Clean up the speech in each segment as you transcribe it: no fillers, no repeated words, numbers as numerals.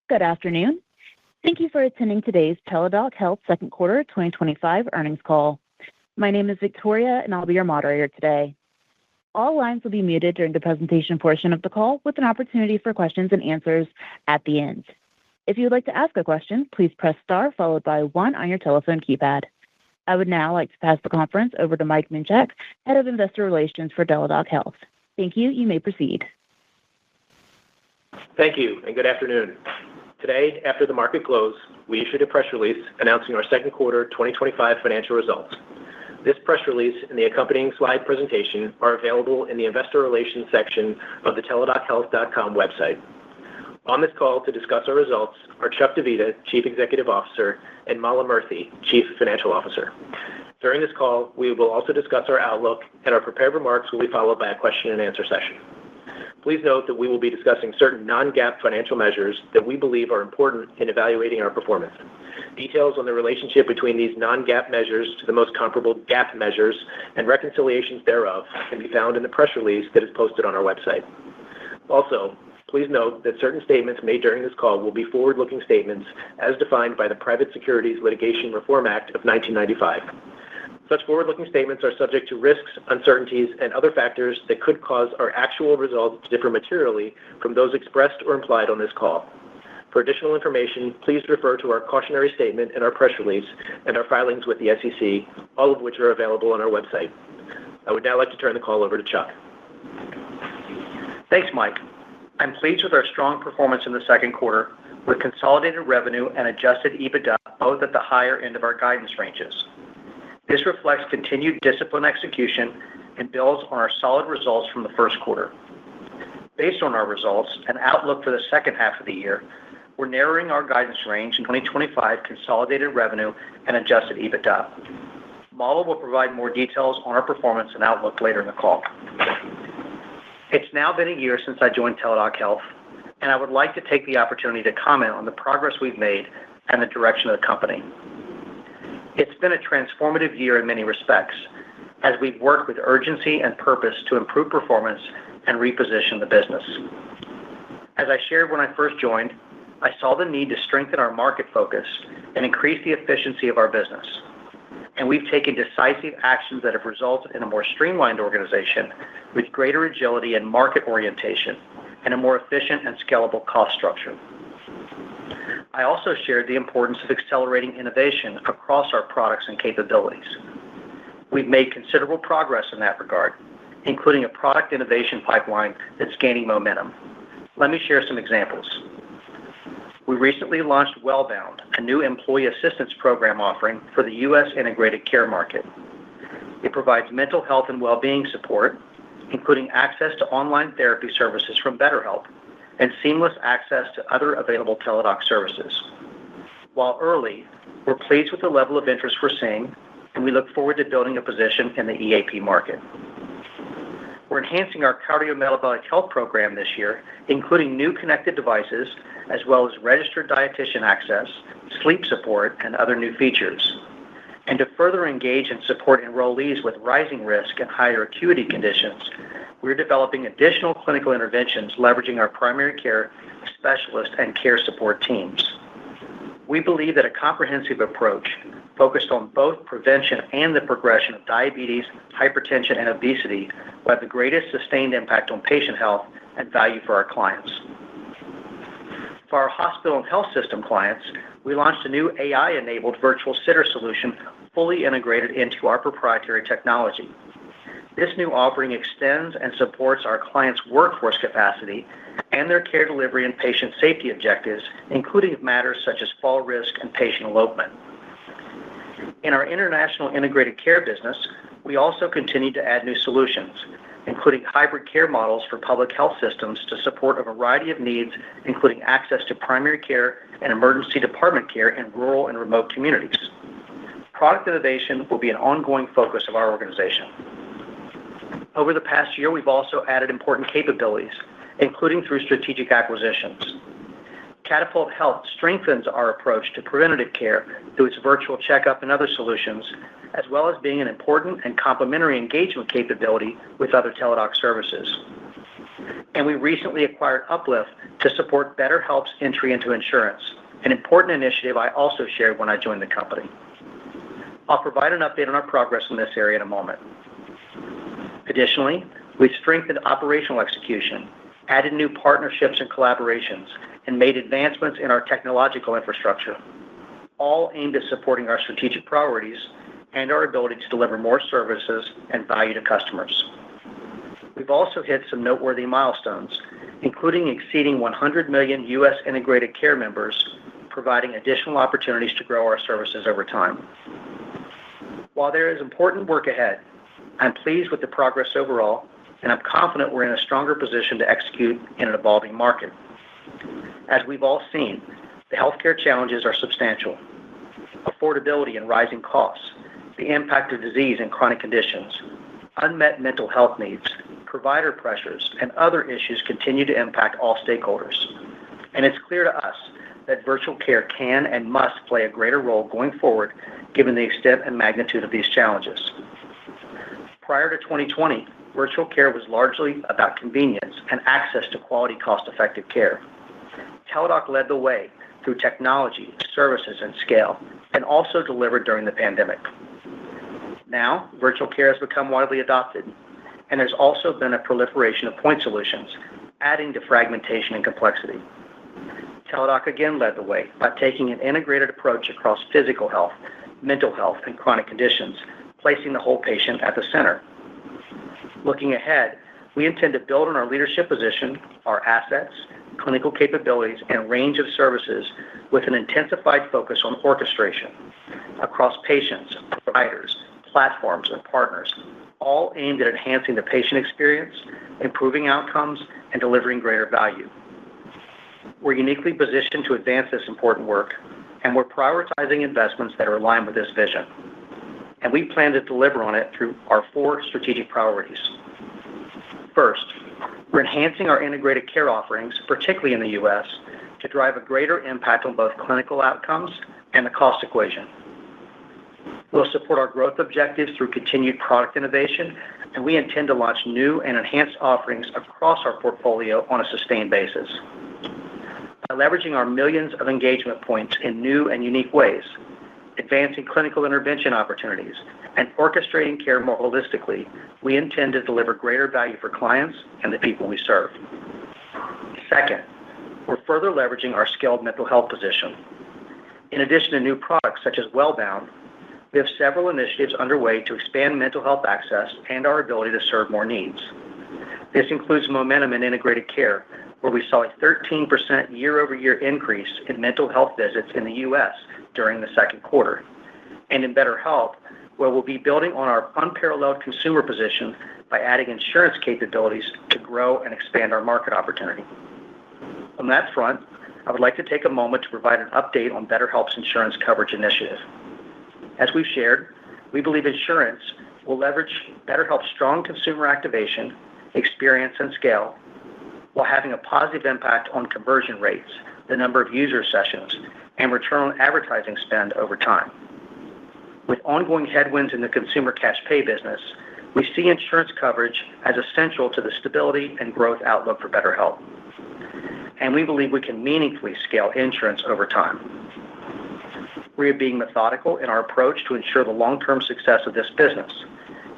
Good afternoon. Thank you for attending today's Teledoc Health Second Quarter 2025 earnings call. My name is Victoria, and I'll be your moderator today. All lines will be muted during the presentation portion of the call, with an opportunity for questions and answers at the end. If you would like to ask a question, please press star followed by 1 on your telephone keypad. I would now like to pass the conference over to Mike Minchak, Head of Investor Relations for Teladoc Health. Thank you. You may proceed. Thank you, and good afternoon. Today, after the market close, we issued a press release announcing our second quarter 2025 financial results. This press release and the accompanying slide presentation are available in the Investor Relations section of the TelaDocHealth.com website. On this call to discuss our results are Chuck Divita, Chief Executive Officer, and Mala Murthy, Chief Financial Officer. During this call, we will also discuss our outlook, and our prepared remarks will be followed by a question and answer session. Please note that we will be discussing certain non-GAAP financial measures that we believe are important in evaluating our performance. Details on the relationship between these non-GAAP measures to the most comparable GAAP measures and reconciliations thereof can be found in the press release that is posted on our website. Also, please note that certain statements made during this call will be forward-looking statements as defined by the Private Securities Litigation Reform Act of 1995. Such forward-looking statements are subject to risks, uncertainties, and other factors that could cause our actual results to differ materially from those expressed or implied on this call. For additional information, please refer to our cautionary statement in our press release and our filings with the SEC, all of which are available on our website. I would now like to turn the call over to Chuck. Thanks, Mike. I'm pleased with our strong performance in the second quarter, with consolidated revenue and adjusted EBITDA both at the higher end of our guidance ranges. This reflects continued disciplined execution and builds on our solid results from the first quarter. Based on our results and outlook for the second half of the year, we're narrowing our guidance range in 2025 consolidated revenue and adjusted EBITDA. Mala will provide more details on our performance and outlook later in the call. It's now been a year since I joined Teladoc Health, and I would like to take the opportunity to comment on the progress we've made and the direction of the company. It's been a transformative year in many respects, as we've worked with urgency and purpose to improve performance and reposition the business. As I shared when I first joined, I saw the need to strengthen our market focus and increase the efficiency of our business. And we've taken decisive actions that have resulted in a more streamlined organization with greater agility and market orientation and a more efficient and scalable cost structure. I also shared the importance of accelerating innovation across our products and capabilities. We've made considerable progress in that regard, including a product innovation pipeline that's gaining momentum. Let me share some examples. We recently launched Wellbound, a new employee assistance program offering for the U.S. integrated care market. It provides mental health and well-being support, including access to online therapy services from BetterHelp, and seamless access to other available Teledoc services. While early, we're pleased with the level of interest we're seeing, and we look forward to building a position in the EAP market. We're enhancing our cardiometabolic health program this year, including new connected devices, as well as registered dietitian access, sleep support, and other new features. And to further engage and support enrollees with rising risk and higher acuity conditions, we're developing additional clinical interventions leveraging our primary care, specialist, and care support teams. We believe that a comprehensive approach focused on both prevention and the progression of diabetes, hypertension, and obesity will have the greatest sustained impact on patient health and value for our clients. For our hospital and health system clients, we launched a new AI-enabled virtual sitter solution fully integrated into our proprietary technology. This new offering extends and supports our clients' workforce capacity and their care delivery and patient safety objectives, including matters such as fall risk and patient elopement. In our international integrated care business, we also continue to add new solutions, including hybrid care models for public health systems to support a variety of needs, including access to primary care and emergency department care in rural and remote communities. Product innovation will be an ongoing focus of our organization. Over the past year, we've also added important capabilities, including through strategic acquisitions. Catapult Health strengthens our approach to preventative care through its virtual checkup and other solutions, as well as being an important and complementary engagement capability with other Teledoc services. and we recently acquired Uplift to support BetterHelp's entry into insurance, an important initiative I also shared when I joined the company. I'll provide an update on our progress in this area in a moment. Additionally, we've strengthened operational execution, added new partnerships and collaborations, and made advancements in our technological infrastructure, all aimed at supporting our strategic priorities and our ability to deliver more services and value to customers. We've also hit some noteworthy milestones, including exceeding 100 million U.S. integrated care members, providing additional opportunities to grow our services over time. While there is important work ahead, I'm pleased with the progress overall, and I'm confident we're in a stronger position to execute in an evolving market. As we've all seen, the healthcare challenges are substantial. Affordability and rising costs, the impact of disease and chronic conditions, unmet mental health needs, provider pressures, and other issues continue to impact all stakeholders. And it's clear to us that virtual care can and must play a greater role going forward, given the extent and magnitude of these challenges. Prior to 2020, virtual care was largely about convenience and access to quality, cost-effective care. Teledoc led the way through technology, services, and scale, and also delivered during the pandemic. Now, virtual care has become widely adopted, and there's also been a proliferation of point solutions, adding to fragmentation and complexity. Teledoc again led the way by taking an integrated approach across physical health, mental health, and chronic conditions, placing the whole patient at the center. Looking ahead, we intend to build on our leadership position, our assets, clinical capabilities, and range of services with an intensified focus on orchestration across patients, providers, platforms, and partners, all aimed at enhancing the patient experience, improving outcomes, and delivering greater value. We're uniquely positioned to advance this important work, and we're prioritizing investments that are aligned with this vision. And we plan to deliver on it through our 4 strategic priorities. First, we're enhancing our integrated care offerings, particularly in the U.S., to drive a greater impact on both clinical outcomes and the cost equation. We'll support our growth objectives through continued product innovation, and we intend to launch new and enhanced offerings across our portfolio on a sustained basis. By leveraging our millions of engagement points in new and unique ways, advancing clinical intervention opportunities, and orchestrating care more holistically, we intend to deliver greater value for clients and the people we serve. Second, we're further leveraging our scaled mental health position. In addition to new products such as Wellbound, we have several initiatives underway to expand mental health access and our ability to serve more needs. This includes momentum in integrated care, where we saw a 13% year-over-year increase in mental health visits in the U.S. during the second quarter, and in BetterHelp, where we'll be building on our unparalleled consumer position by adding insurance capabilities to grow and expand our market opportunity. On that front, I would like to take a moment to provide an update on BetterHelp's insurance coverage initiative. As we've shared, we believe insurance will leverage BetterHelp's strong consumer activation, experience, and scale, while having a positive impact on conversion rates, the number of user sessions, and return on advertising spend over time. With ongoing headwinds in the consumer cash pay business, we see insurance coverage as essential to the stability and growth outlook for BetterHelp. And we believe we can meaningfully scale insurance over time. We are being methodical in our approach to ensure the long-term success of this business.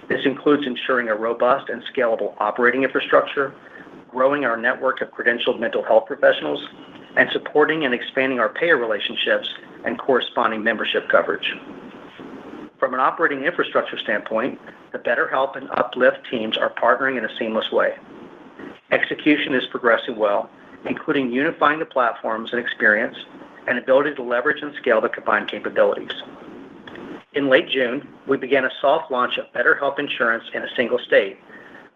This includes ensuring a robust and scalable operating infrastructure, growing our network of credentialed mental health professionals, and supporting and expanding our payer relationships and corresponding membership coverage. From an operating infrastructure standpoint, the BetterHelp and Uplift teams are partnering in a seamless way. Execution is progressing well, including unifying the platforms and experience and ability to leverage and scale the combined capabilities. In late June, we began a soft launch of BetterHelp Insurance in a single state,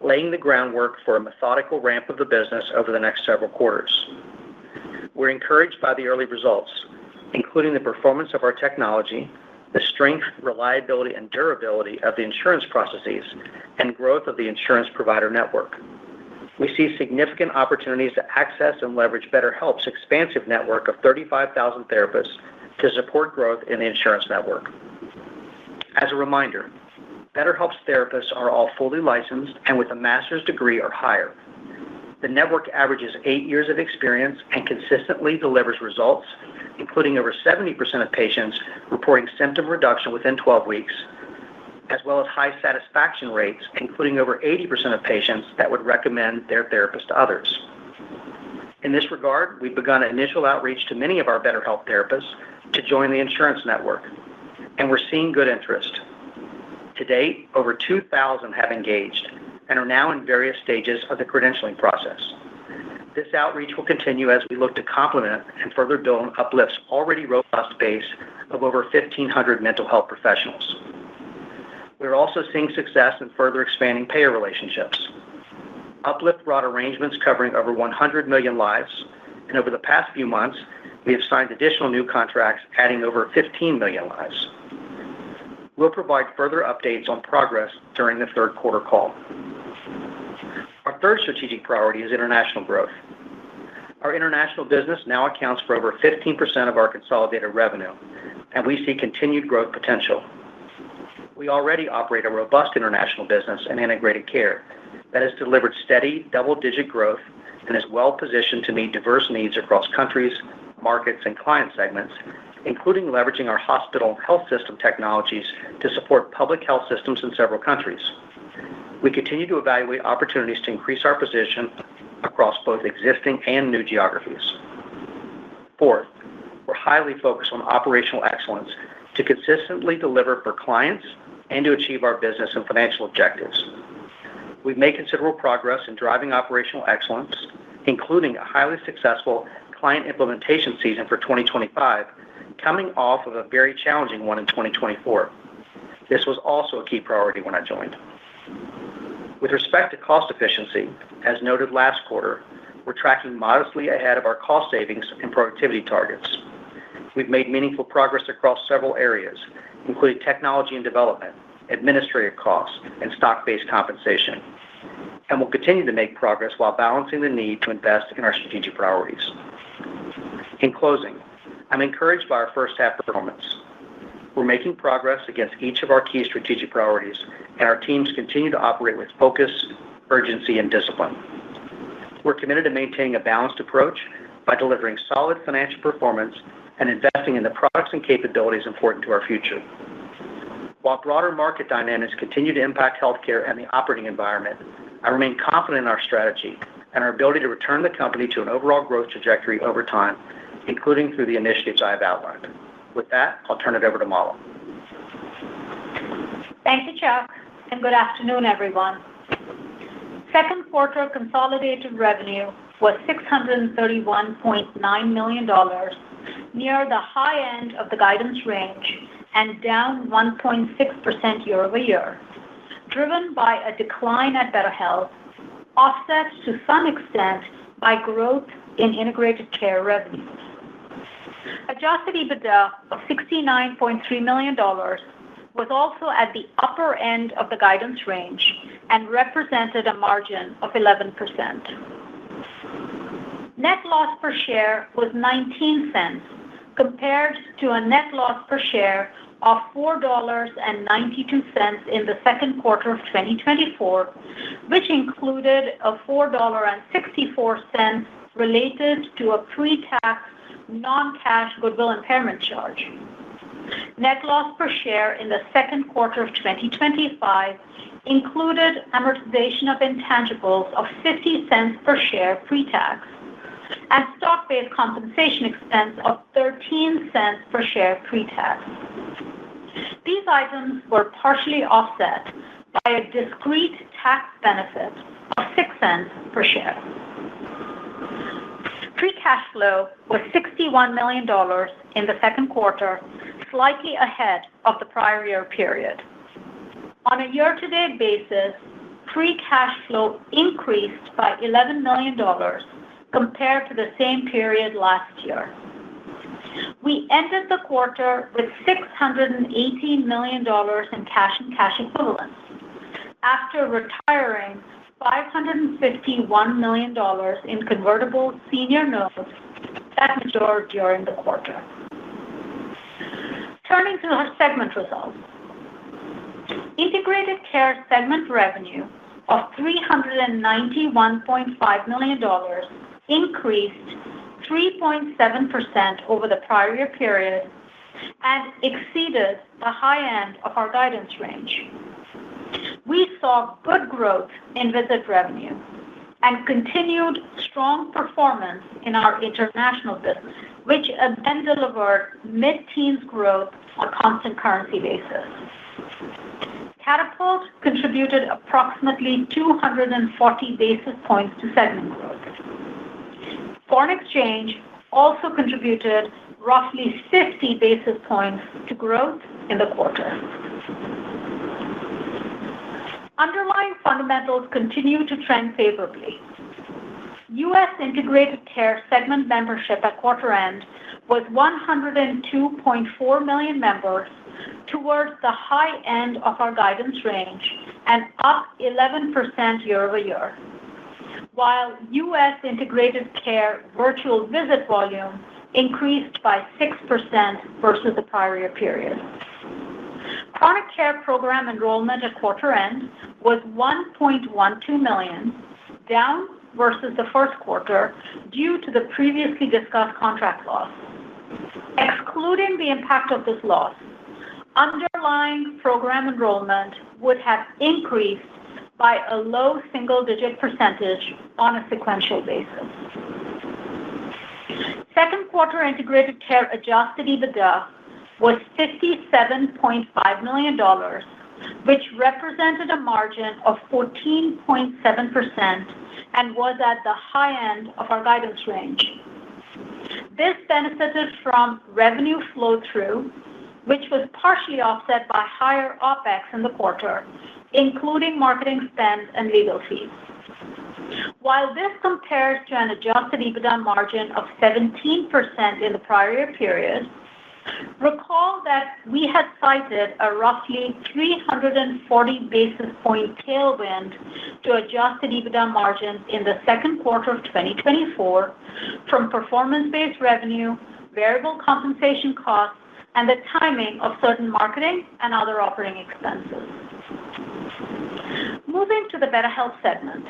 laying the groundwork for a methodical ramp of the business over the next several quarters. We're encouraged by the early results, including the performance of our technology, the strength, reliability, and durability of the insurance processes, and growth of the insurance provider network. We see significant opportunities to access and leverage BetterHelp's expansive network of 35,000 therapists to support growth in the insurance network. As a reminder, BetterHelp's therapists are all fully licensed and with a master's degree or higher. The network averages 8 years of experience and consistently delivers results, including over 70% of patients reporting symptom reduction within 12 weeks, as well as high satisfaction rates, including over 80% of patients that would recommend their therapist to others. In this regard, we've begun initial outreach to many of our BetterHelp therapists to join the insurance network, and we're seeing good interest. To date, over 2,000 have engaged and are now in various stages of the credentialing process. This outreach will continue as we look to complement and further build on Uplift's already robust base of over 1,500 mental health professionals. We're also seeing success in further expanding payer relationships. Uplift brought arrangements covering over 100 million lives, and over the past few months, we have signed additional new contracts adding over 15 million lives. We'll provide further updates on progress during the third quarter call. Our third strategic priority is international growth. Our international business now accounts for over 15% of our consolidated revenue, and we see continued growth potential. We already operate a robust international business in integrated care that has delivered steady double-digit growth and is well-positioned to meet diverse needs across countries, markets, and client segments, including leveraging our hospital health system technologies to support public health systems in several countries. We continue to evaluate opportunities to increase our position across both existing and new geographies. Fourth, we're highly focused on operational excellence to consistently deliver for clients and to achieve our business and financial objectives. We've made considerable progress in driving operational excellence, including a highly successful client implementation season for 2025, coming off of a very challenging one in 2024. This was also a key priority when I joined. With respect to cost efficiency, as noted last quarter, we're tracking modestly ahead of our cost savings and productivity targets. We've made meaningful progress across several areas, including technology and development, administrative costs, and stock-based compensation, and will continue to make progress while balancing the need to invest in our strategic priorities. In closing, I'm encouraged by our first half performance. We're making progress against each of our key strategic priorities, and our teams continue to operate with focus, urgency, and discipline. We're committed to maintaining a balanced approach by delivering solid financial performance and investing in the products and capabilities important to our future. While broader market dynamics continue to impact healthcare and the operating environment, I remain confident in our strategy and our ability to return the company to an overall growth trajectory over time, including through the initiatives I have outlined. With that, I'll turn it over to Mala. Thank you, Chuck, and good afternoon, everyone. Second quarter consolidated revenue was $631.9 million, near the high end of the guidance range and down 1.6% year-over-year, driven by a decline at BetterHelp, offset to some extent by growth in integrated care revenues. Adjusted EBITDA of $69.3 million was also at the upper end of the guidance range and represented a margin of 11%. Net loss per share was 19 cents, compared to a net loss per share of $4.92 in the second quarter of 2024, which included a $4.64 related to a pre-tax non-cash goodwill impairment charge. Net loss per share in the second quarter of 2025 included amortization of intangibles of 50 cents per share pre-tax and stock-based compensation expense of 13 cents per share pre-tax. These items were partially offset by a discrete tax benefit of 6 cents per share. Free cash flow was $61 million in the second quarter, slightly ahead of the prior year period. On a year-to-date basis, free cash flow increased by $11 million compared to the same period last year. We ended the quarter with $618 million in cash and cash equivalents, after retiring $551 million in convertible senior notes that matured during the quarter. Turning to our segment results. Integrated care segment revenue of $391.5 million increased 3.7% over the prior year period and exceeded the high end of our guidance range. We saw good growth in visit revenue and continued strong performance in our international business, which then delivered mid-teens growth on a constant currency basis. Catapult contributed approximately 240 basis points to segment growth. Foreign exchange also contributed roughly 50 basis points to growth in the quarter. Underlying fundamentals continue to trend favorably. U.S. Integrated Care segment membership at quarter end was 102.4 million members, towards the high end of our guidance range and up 11% year-over-year. While U.S. Integrated Care virtual visit volume increased by 6% versus the prior year period. Chronic care program enrollment at quarter end was 1.12 million, down versus the first quarter due to the previously discussed contract loss. Excluding the impact of this loss, underlying program enrollment would have increased by a low single-digit percentage on a sequential basis. Second quarter Integrated Care adjusted EBITDA was $57.5 million, which represented a margin of 14.7% and was at the high end of our guidance range. This benefited from revenue flow-through, which was partially offset by higher OpEx in the quarter, including marketing spend and legal fees. While this compares to an adjusted EBITDA margin of 17% in the prior year period, recall that we had cited a roughly 340 basis point tailwind to adjusted EBITDA margins in the second quarter of 2024 from performance-based revenue, variable compensation costs, and the timing of certain marketing and other operating expenses. Moving to the BetterHelp segment.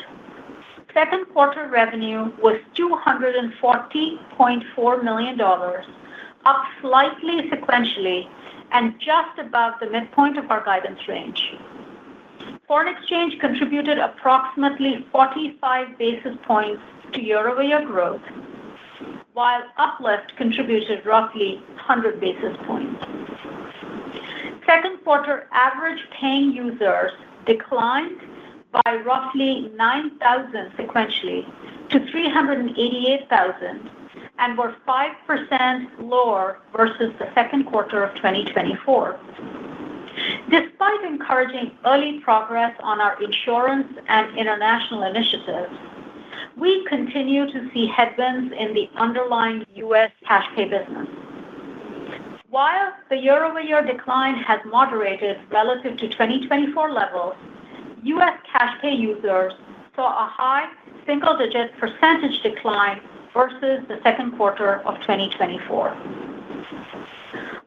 Second quarter revenue was $240.4 million, up slightly sequentially and just above the midpoint of our guidance range. Foreign exchange contributed approximately 45 basis points to year-over-year growth, while Uplift contributed roughly 100 basis points. Second quarter average paying users declined by roughly 9,000 sequentially to 388,000 and were 5% lower versus the second quarter of 2024. Despite encouraging early progress on our insurance and international initiatives, we continue to see headwinds in the underlying U.S. cash pay business. While the year-over-year decline has moderated relative to 2024 levels, U.S. cash pay users saw a high single-digit percentage decline versus the second quarter of 2024.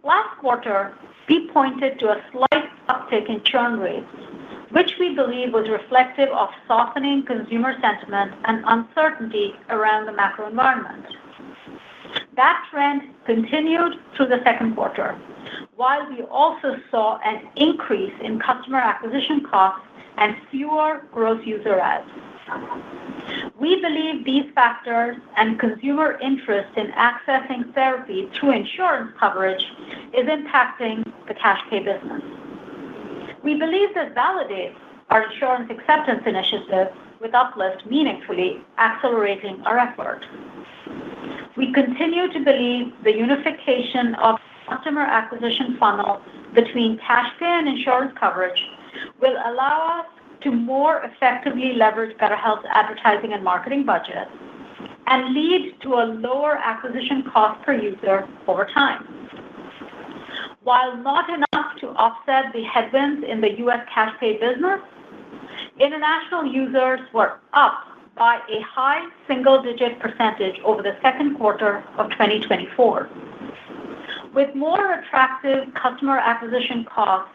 Last quarter, we pointed to a slight uptick in churn rates, which we believe was reflective of softening consumer sentiment and uncertainty around the macro environment. That trend continued through the second quarter, while we also saw an increase in customer acquisition costs and fewer gross user adds. We believe these factors and consumer interest in accessing therapy through insurance coverage is impacting the cash pay business. We believe this validates our insurance acceptance initiative with Uplift meaningfully accelerating our effort. We continue to believe the unification of customer acquisition funnel between cash pay and insurance coverage will allow us to more effectively leverage BetterHelp's advertising and marketing budget and lead to a lower acquisition cost per user over time. While not enough to offset the headwinds in the U.S. cash pay business, international users were up by a high single-digit percentage over the second quarter of 2024. With more attractive customer acquisition costs,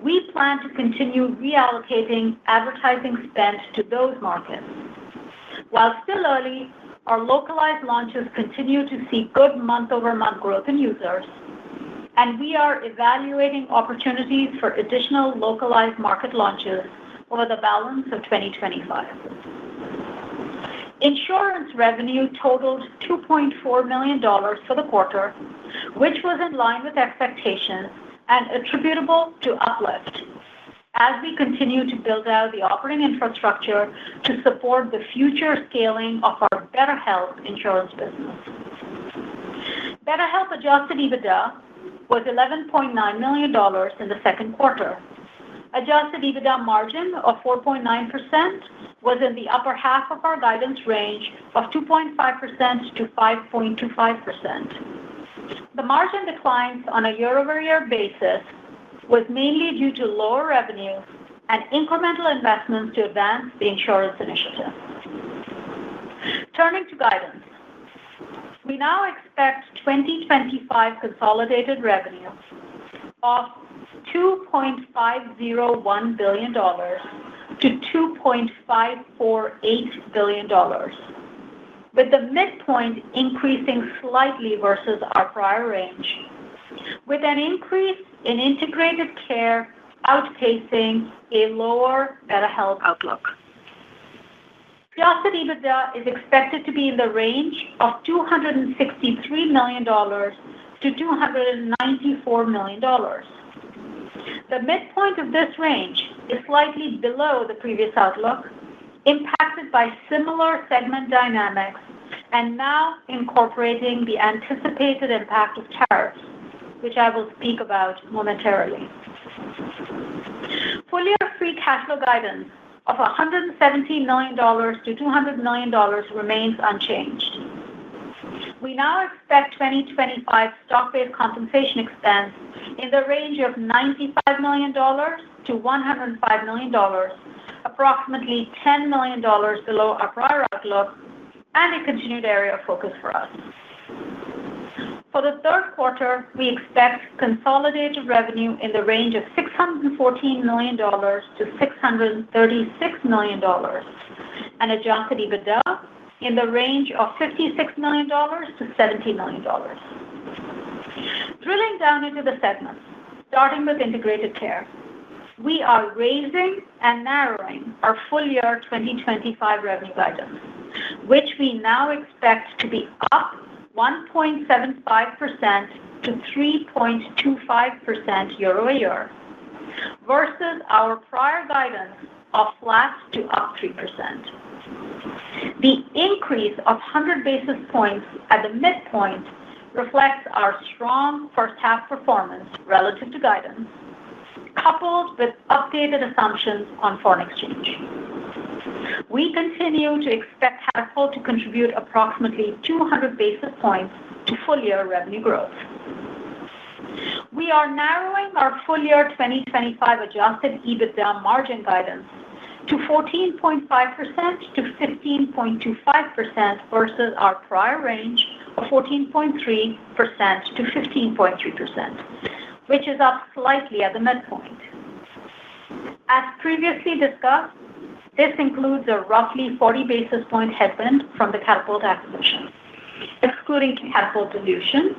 we plan to continue reallocating advertising spend to those markets. While still early, our localized launches continue to see good month-over-month growth in users, and we are evaluating opportunities for additional localized market launches over the balance of 2025. Insurance revenue totaled $2.4 million for the quarter, which was in line with expectations and attributable to Uplift, as we continue to build out the operating infrastructure to support the future scaling of our BetterHelp insurance business. BetterHelp adjusted EBITDA was $11.9 million in the second quarter. Adjusted EBITDA margin of 4.9% was in the upper half of our guidance range of 2.5% to 5.25%. The margin declines on a year-over-year basis was mainly due to lower revenue and incremental investments to advance the insurance initiative. Turning to guidance, we now expect 2025 consolidated revenue of $2.501 billion to $2.548 billion, with the midpoint increasing slightly versus our prior range, with an increase in integrated care outpacing a lower BetterHelp outlook. Adjusted EBITDA is expected to be in the range of $263 million to $294 million. The midpoint of this range is slightly below the previous outlook, impacted by similar segment dynamics and now incorporating the anticipated impact of tariffs, which I will speak about momentarily. Full-year free cash flow guidance of $117 million to $200 million remains unchanged. We now expect 2025 stock-based compensation expense in the range of $95 million to $105 million, approximately $10 million below our prior outlook, and a continued area of focus for us. For the third quarter, we expect consolidated revenue in the range of $614 million to $636 million, and adjusted EBITDA in the range of $56 million to $70 million. Drilling down into the segments, starting with integrated care, we are raising and narrowing our full-year 2025 revenue guidance, which we now expect to be up 1.75% to 3.25% year-over-year, versus our prior guidance of flat to up 3%. The increase of 100 basis points at the midpoint reflects our strong first-half performance relative to guidance, coupled with updated assumptions on foreign exchange. We continue to expect Catapult to contribute approximately 200 basis points to full-year revenue growth. We are narrowing our full-year 2025 adjusted EBITDA margin guidance to 14.5% to 15.25% versus our prior range of 14.3% to 15.3%, which is up slightly at the midpoint. As previously discussed, this includes a roughly 40 basis point headwind from the Catapult acquisition. Excluding Catapult dilution,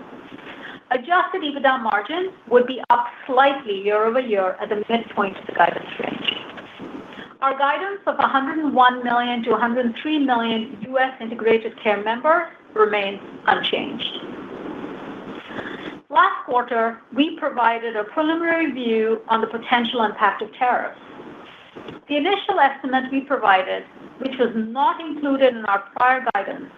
adjusted EBITDA margin would be up slightly year-over-year at the midpoint of the guidance range. Our guidance of 101 million to 103 million U.S. integrated care members remains unchanged. Last quarter, we provided a preliminary view on the potential impact of tariffs. The initial estimate we provided, which was not included in our prior guidance,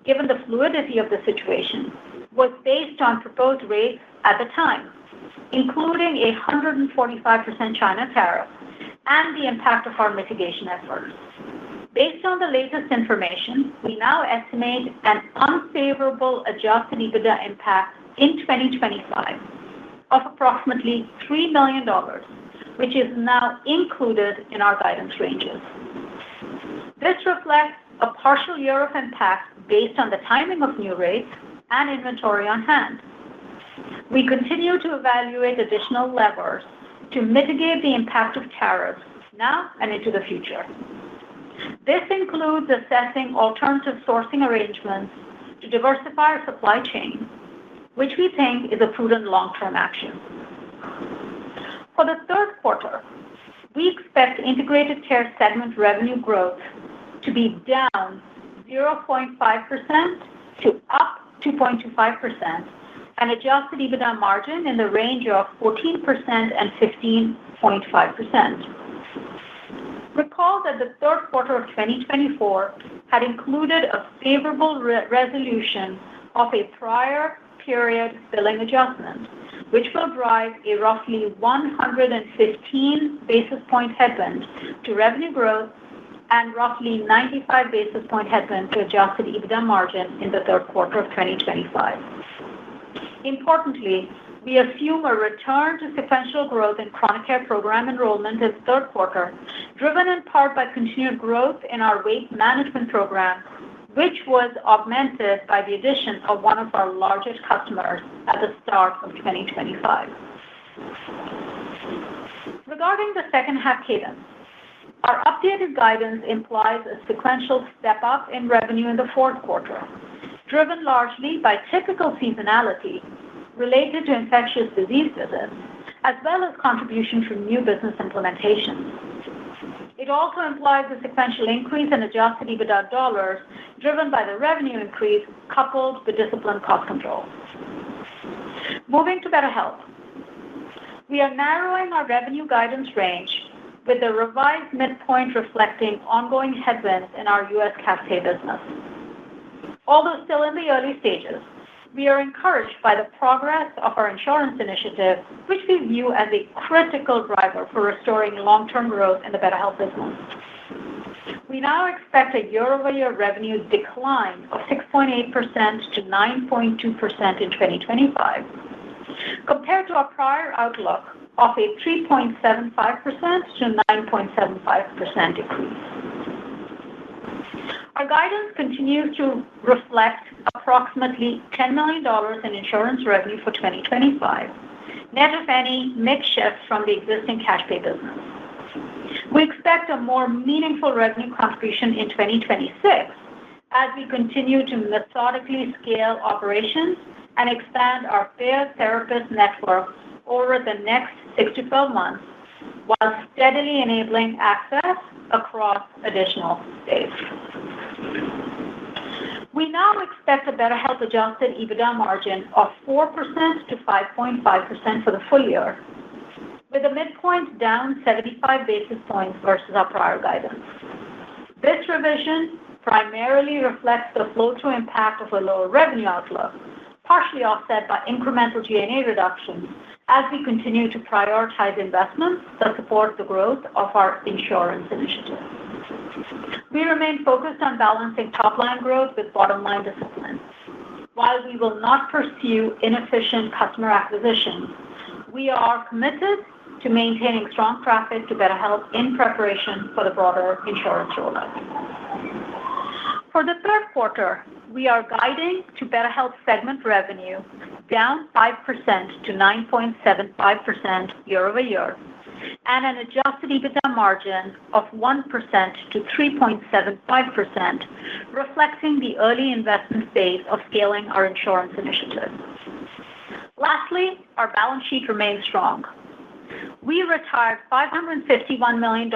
given the fluidity of the situation, was based on proposed rates at the time, including a 145% China tariff and the impact of our mitigation efforts. Based on the latest information, we now estimate an unfavorable adjusted EBITDA impact in 2025 of approximately $3 million, which is now included in our guidance ranges. This reflects a partial year of impact based on the timing of new rates and inventory on hand. We continue to evaluate additional levers, to mitigate the impact of tariffs now and into the future. This includes assessing alternative sourcing arrangements to diversify our supply chain, which we think is a prudent long-term action. For the third quarter, we expect Integrated Care segment revenue growth to be down 0.5% to up 2.25%, and adjusted EBITDA margin in the range of 14% and 15.5%. Recall that the third quarter of 2024 had included a favorable resolution of a prior period billing adjustment, which will drive a roughly 115 basis point headwind to revenue growth and roughly 95 basis point headwind to adjusted EBITDA margin in the third quarter of 2025. Importantly, we assume a return to sequential growth in chronic care program enrollment in the third quarter, driven in part by continued growth in our weight management program, which was augmented by the addition of one of our largest customers at the start of 2025. Regarding the second half cadence, our updated guidance implies a sequential step-up in revenue in the fourth quarter, driven largely by typical seasonality related to infectious disease visits, as well as contribution from new business implementations. It also implies a sequential increase in adjusted EBITDA dollars, driven by the revenue increase coupled with disciplined cost control. Moving to BetterHelp. We are narrowing our revenue guidance range with the revised midpoint reflecting ongoing headwinds in our U.S. cash pay business. Although still in the early stages, we are encouraged by the progress of our insurance initiative, which we view as a critical driver for restoring long-term growth in the BetterHelp business. We now expect a year-over-year revenue decline of 6.8% to 9.2% in 2025, compared to our prior outlook of a 3.75% to 9.75% decrease. Our guidance continues to reflect approximately $10 million in insurance revenue for 2025, net of any mix shift from the existing cash pay business. We expect a more meaningful revenue contribution in 2026 as we continue to methodically scale operations and expand our payer therapist network over the next 6 to 12 months, while steadily enabling access across additional states. We now expect a BetterHelp adjusted EBITDA margin of 4% to 5.5% for the full year, with a midpoint down 75 basis points versus our prior guidance. This revision primarily reflects the flow-through impact of a lower revenue outlook, partially offset by incremental G&A reductions as we continue to prioritize investments that support the growth of our insurance initiative. We remain focused on balancing top-line growth with bottom-line discipline. While we will not pursue inefficient customer acquisition, we are committed to maintaining strong traffic to BetterHelp in preparation for the broader insurance rollout. For the third quarter, we are guiding to BetterHelp segment revenue down 5% to 9.75% year-over-year, and an adjusted EBITDA margin of 1% to 3.75%, reflecting the early investment phase of scaling our insurance initiative. Lastly, our balance sheet remains strong. We retired $551 million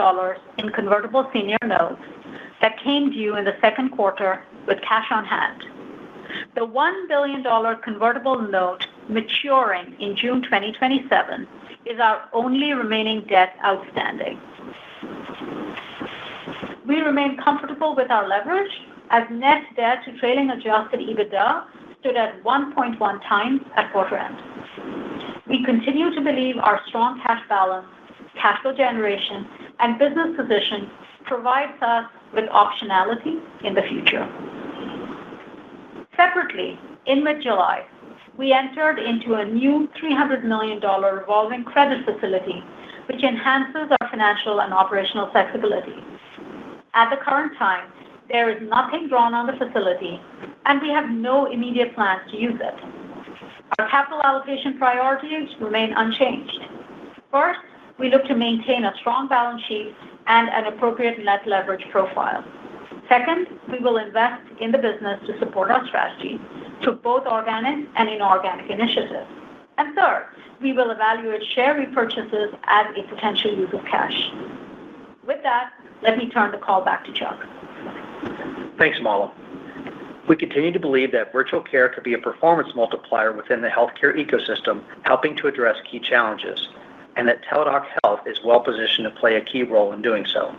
in convertible senior notes that came due in the second quarter with cash on hand. The $1 billion convertible note maturing in June 2027 is our only remaining debt outstanding. We remain comfortable with our leverage as net debt to trailing adjusted EBITDA stood at 1.1 times at quarter end. We continue to believe our strong cash balance, cash flow generation, and business position provides us with optionality in the future. Separately, in mid-July, we entered into a new $300 million revolving credit facility, which enhances our financial and operational flexibility. At the current time, there is nothing drawn on the facility, and we have no immediate plans to use it. Our capital allocation priorities remain unchanged. First, we look to maintain a strong balance sheet and an appropriate net leverage profile. Second, we will invest in the business to support our strategy through both organic and inorganic initiatives. And third, we will evaluate share repurchases as a potential use of cash. With that, let me turn the call back to Chuck. Thanks, Mala. We continue to believe that virtual care could be a performance multiplier within the healthcare ecosystem, helping to address key challenges, and that Teladoc Health is well positioned to play a key role in doing so.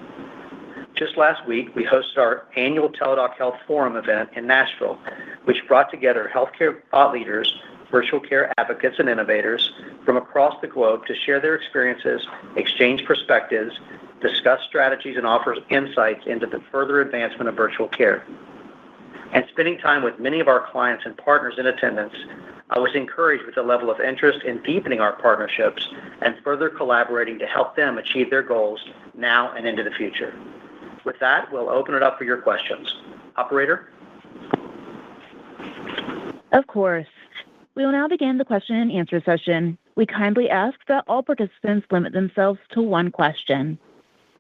Just last week, we hosted our annual Teladoc Health Forum event in Nashville, which brought together healthcare thought leaders, virtual care advocates, and innovators from across the globe to share their experiences, exchange perspectives, discuss strategies, and offer insights into the further advancement of virtual care. And spending time with many of our clients and partners in attendance, I was encouraged with the level of interest in deepening our partnerships and further collaborating to help them achieve their goals now and into the future. With that, we'll open it up for your questions. Operator? Of course. We will now begin the question and answer session. We kindly ask that all participants limit themselves to one question.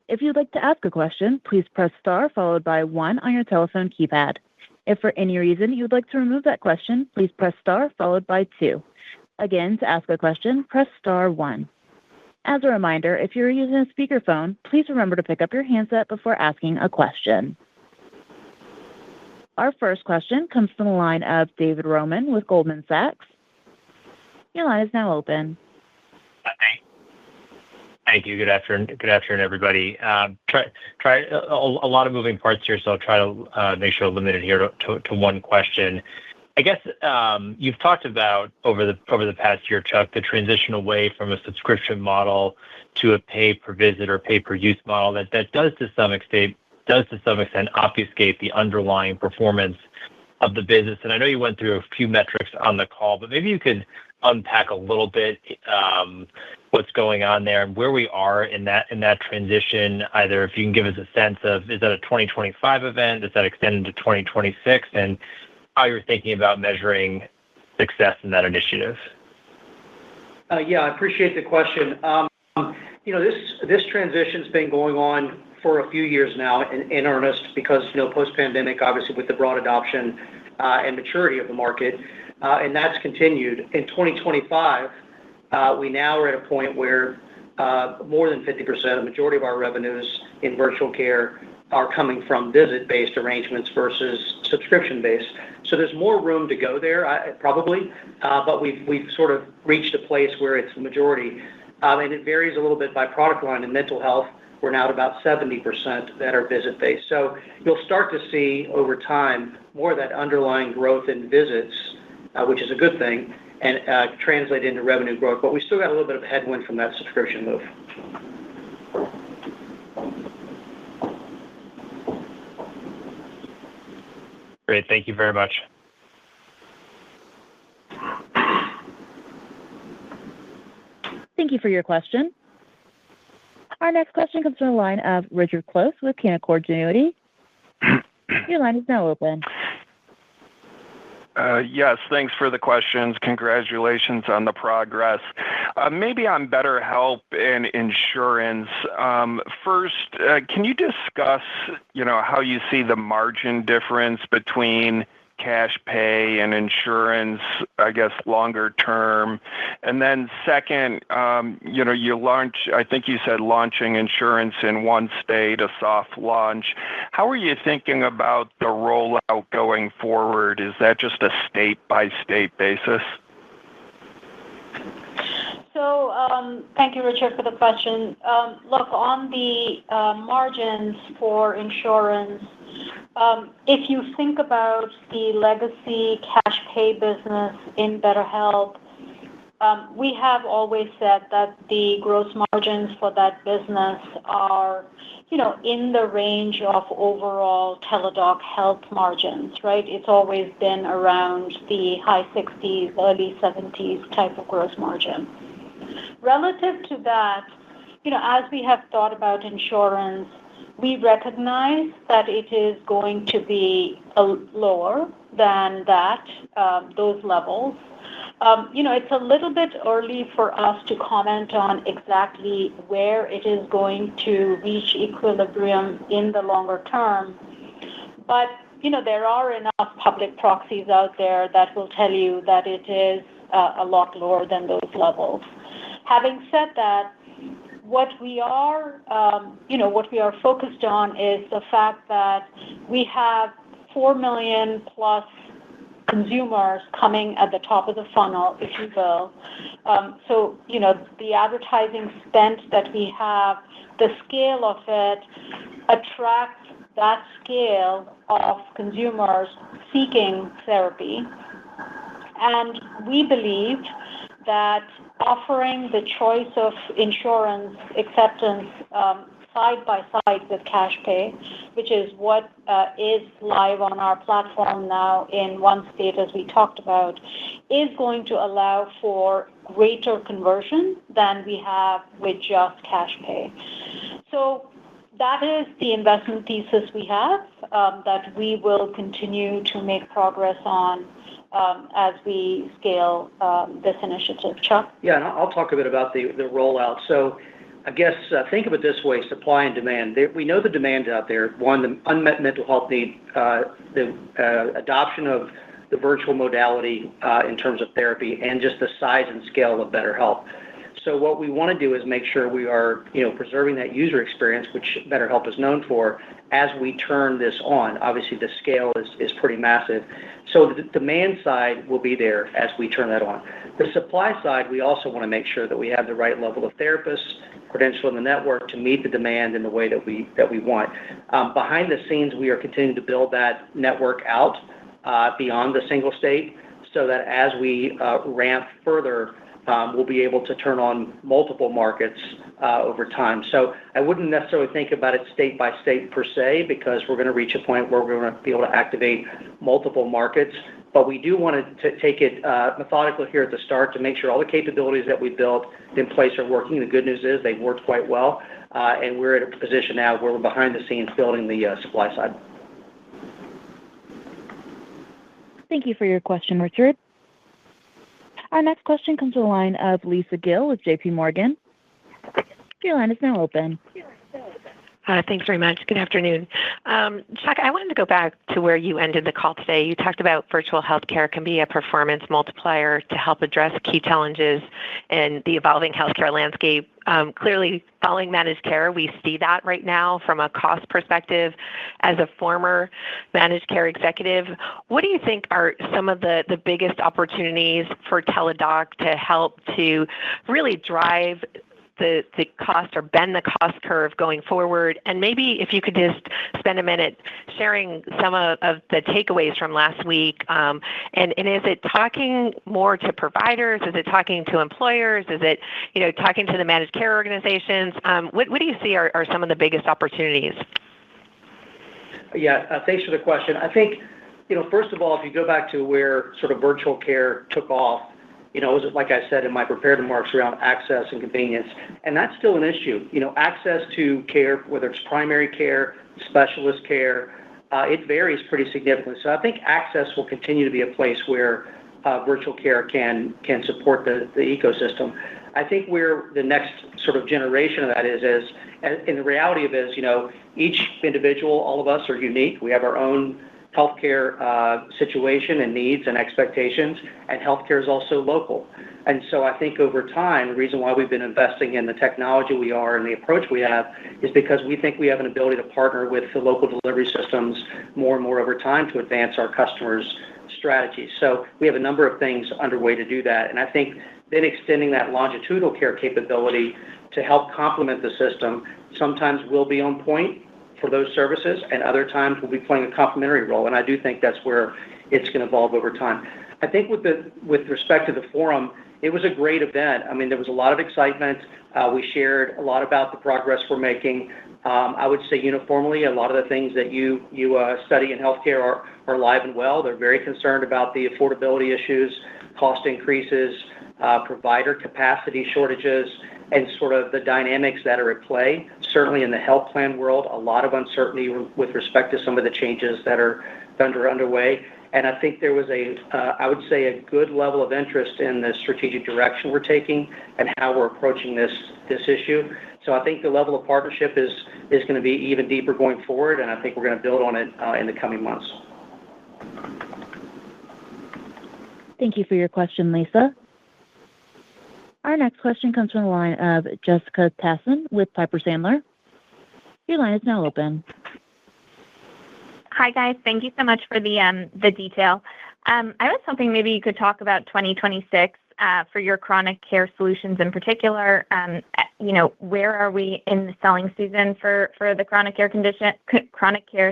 If you'd like to ask a question, please press star followed by 1 on your telephone keypad. If for any reason you would like to remove that question, please press star followed by 2. Again, to ask a question, press star 1. As a reminder, if you're using a speakerphone, please remember to pick up your handset before asking a question. Our first question comes from the line of David Roman with Goldman Sachs. Your line is now open. Thank you. Good afternoon, everybody. Try a lot of moving parts here, so I'll try to make sure I'm limited here to one question. I guess you've talked about over the past year, Chuck, the transition away from a subscription model to a pay per visit or pay per use model that does to some extent obfuscate the underlying performance of the business. And I know you went through a few metrics on the call, but maybe you could unpack a little bit what's going on there and where we are in that transition. Either if you can give us a sense of, is that a 2025 event? Does that extend into 2026? And how you're thinking about measuring success in that initiative? Yeah, I appreciate the question. This transition's been going on for a few years now in earnest because, post-pandemic, obviously with the broad adoption and maturity of the market, and that's continued. In 2025, we now are at a point where more than 50%, a majority of our revenues in virtual care are coming from visit-based arrangements versus subscription-based. So there's more room to go there, probably, but we've sort of reached a place where it's the majority. And it varies a little bit by product line. In mental health, we're now at about 70% that are visit-based. So you'll start to see over time more of that underlying growth in visits, which is a good thing, and translate into revenue growth. But we still got a little bit of a headwind from that subscription move. Great. Thank you very much. Thank you for your question. Our next question comes from the line of Richard Close with Canaccord Genuity. Your line is now open. Yes, thanks for the questions. Congratulations on the progress. Maybe on BetterHelp and insurance. First, can you discuss, how you see the margin difference between cash pay and insurance, I guess, longer term? And then second, you launch, I think you said launching insurance in one state, a soft launch. How are you thinking about the rollout going forward? Is that just a state-by-state basis? So thank you, Richard, for the question. Look, on the margins for insurance, if you think about the legacy cash pay business in BetterHelp, we have always said that the gross margins for that business are, in the range of overall Teledoc Health margins, right? It's always been around the high 60s, early 70s type of gross margin. Relative to that, as we have thought about insurance, we recognize that it is going to be lower than those levels. It's a little bit early for us to comment on exactly where it is going to reach equilibrium in the longer term. But, there are enough public proxies out there that will tell you that it is a lot lower than those levels. Having said that, what we are focused on is the fact that we have 4 million plus consumers coming at the top of the funnel, if you will. So, the advertising spend that we have, the scale of it attracts that scale of consumers seeking therapy. And we believe that offering the choice of insurance acceptance side by side with cash pay, which is what is live on our platform now in one state, as we talked about, is going to allow for greater conversion than we have with just cash pay. So that is the investment thesis we have that we will continue to make progress on as we scale this initiative. Chuck? Yeah, and I'll talk a bit about the rollout. So I guess think of it this way, supply and demand. We know the demand's out there. One, the unmet mental health need, the adoption of the virtual modality in terms of therapy, and just the size and scale of BetterHelp. So what we want to do is make sure we are, preserving that user experience, which BetterHelp is known for, as we turn this on. Obviously, the scale is pretty massive. So the demand side will be there as we turn that on. The supply side, we also want to make sure that we have the right level of therapists, credential in the network to meet the demand in the way that we want. Behind the scenes, we are continuing to build that network out beyond the single state, so that as we ramp further, we'll be able to turn on multiple markets over time. So I wouldn't necessarily think about it state by state per se, because we're going to reach a point where we're going to be able to activate multiple markets. But we do want to take it methodical here at the start to make sure all the capabilities that we built in place are working. The good news is they've worked quite well, and we're at a position now where we're behind the scenes building the supply side. Thank you for your question, Richard. Our next question comes to the line of Lisa Gill with JP Morgan. Your line is now open. Thanks very much. Good afternoon. Chuck, I wanted to go back to where you ended the call today. You talked about virtual healthcare can be a performance multiplier to help address key challenges in the evolving healthcare landscape. Clearly, following managed care, we see that right now from a cost perspective. As a former managed care executive, what do you think are some of the biggest opportunities for Teledoc to help to really drive the cost or bend the cost curve going forward? And maybe if you could just spend a minute sharing some of the takeaways from last week. And is it talking more to providers? Is it talking to employers? Is it, talking to the managed care organizations? What do you see are some of the biggest opportunities? Yeah, thanks for the question. I think, first of all, if you go back to where sort of virtual care took off, it was, like I said in my prepared remarks, around access and convenience. And that's still an issue. Access to care, whether it's primary care, specialist care, it varies pretty significantly. So I think access will continue to be a place where virtual care can support the ecosystem. I think where the next sort of generation of that is and the reality of it is, each individual, all of us are unique. We have our own healthcare situation and needs and expectations, and healthcare is also local. And so I think over time, the reason why we've been investing in the technology we are and the approach we have is because we think we have an ability to partner with the local delivery systems more and more over time to advance our customers' strategies. So we have a number of things underway to do that. And I think then extending that longitudinal care capability to help complement the system sometimes will be on point for those services, and other times we'll be playing a complementary role. And I do think that's where it's going to evolve over time. I think with respect to the forum, it was a great event. I mean, there was a lot of excitement. We shared a lot about the progress we're making. I would say uniformly, a lot of the things that you study in healthcare are alive and well. They're very concerned about the affordability issues, cost increases, provider capacity shortages, and sort of the dynamics that are at play. Certainly in the health plan world, a lot of uncertainty with respect to some of the changes that are underway. And I think there was I would say, a good level of interest in the strategic direction we're taking and how we're approaching this issue. So I think the level of partnership is going to be even deeper going forward, and I think we're going to build on it in the coming months. Thank you for your question, Lisa. Our next question comes from the line of Jessica Tassan with Piper Sandler. Your line is now open. Hi, guys. Thank you so much for the detail. I was hoping maybe you could talk about 2026 for your chronic care solutions in particular. Where are we in the selling season for the chronic care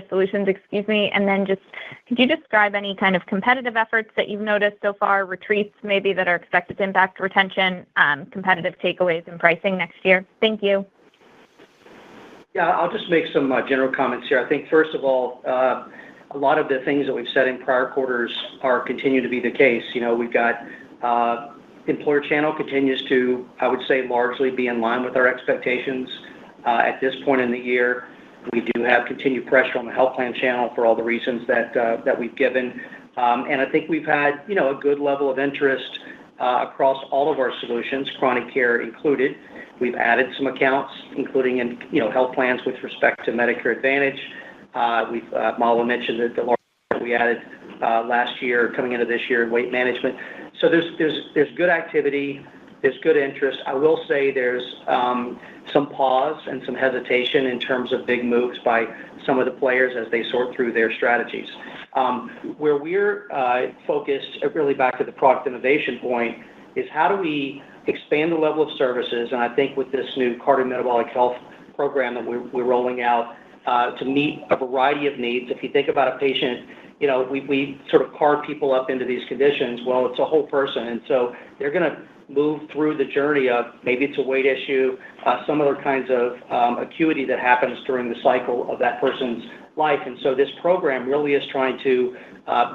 solutions, excuse me, and then just could you describe any kind of competitive efforts that you've noticed so far, retreats maybe that are expected to impact retention, competitive takeaways and pricing next year? Thank you. Yeah, I'll just make some general comments here. I think, first of all, a lot of the things that we've said in prior quarters continue to be the case. We've got employer channel continues to, I would say, largely be in line with our expectations at this point in the year. We do have continued pressure on the health plan channel for all the reasons that we've given. And I think we've had, a good level of interest across all of our solutions, chronic care included. We've added some accounts, including in, health plans with respect to Medicare Advantage. Mala mentioned that the large that we added last year, coming into this year in weight management. So there's good activity, there's good interest. I will say there's some pause and some hesitation in terms of big moves by some of the players as they sort through their strategies. Where we're focused, really back to the product innovation point, is how do we expand the level of services, and I think with this new cardiometabolic health program that we're rolling out to meet a variety of needs. If you think about a patient, we sort of carve people up into these conditions. Well, it's a whole person, and so they're going to move through the journey of maybe it's a weight issue, some other kinds of acuity that happens during the cycle of that person's life. And so this program really is trying to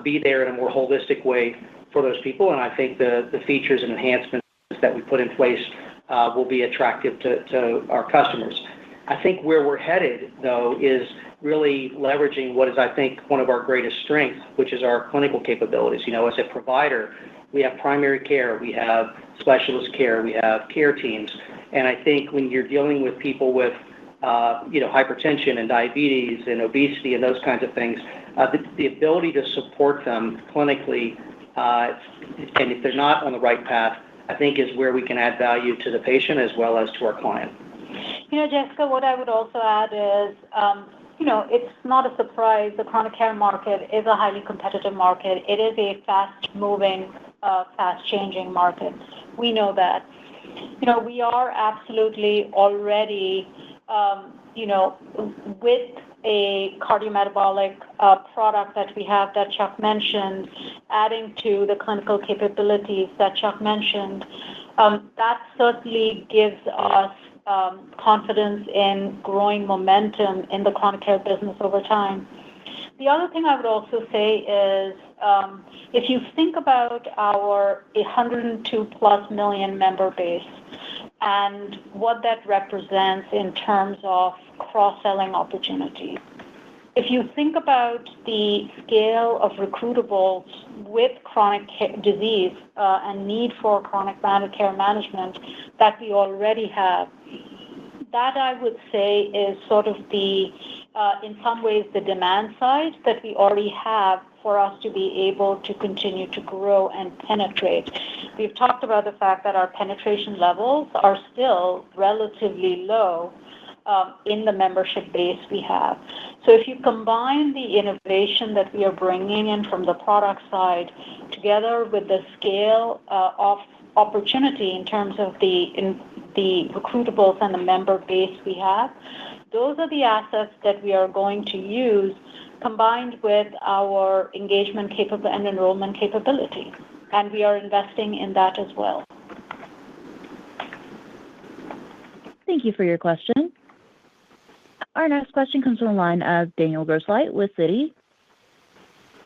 be there in a more holistic way for those people, and I think the features and enhancements that we put in place will be attractive to our customers. I think where we're headed, though, is really leveraging what is, I think, one of our greatest strengths, which is our clinical capabilities. As a provider, we have primary care, we have specialist care, we have care teams. And I think when you're dealing with people with, hypertension and diabetes and obesity and those kinds of things, the ability to support them clinically, and if they're not on the right path, I think is where we can add value to the patient as well as to our client. Jessica, what I would also add is, it's not a surprise. The chronic care market is a highly competitive market. It is a fast-moving, fast-changing market. We know that. We are absolutely already, with a cardiometabolic product that we have that Chuck mentioned, adding to the clinical capabilities that Chuck mentioned, that certainly gives us confidence in growing momentum in the chronic care business over time. The other thing I would also say is, if you think about our 102+ million member base and what that represents in terms of cross-selling opportunities, if you think about the scale of recruitables with chronic disease and need for chronic care management that we already have, that I would say is sort of the, in some ways, the demand side that we already have for us to be able to continue to grow and penetrate. We've talked about the fact that our penetration levels are still relatively low in the membership base we have. So if you combine the innovation that we are bringing in from the product side together with the scale of opportunity in terms of the recruitables and the member base we have, those are the assets that we are going to use combined with our engagement and enrollment capability. And we are investing in that as well. Thank you for your question. Our next question comes from the line of Daniel Grosslight with Citi.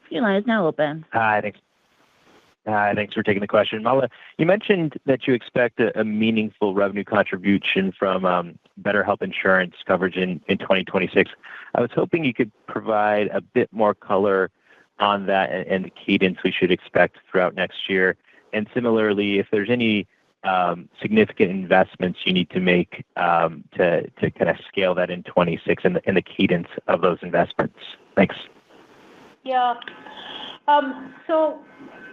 Your line is now open. Hi, thanks. Thanks for taking the question. Mala, you mentioned that you expect a meaningful revenue contribution from better health insurance coverage in 2026. I was hoping you could provide a bit more color on that and the cadence we should expect throughout next year? And similarly, if there's any significant investments you need to make to kind of scale that in 26 and the cadence of those investments. Thanks. Yeah. So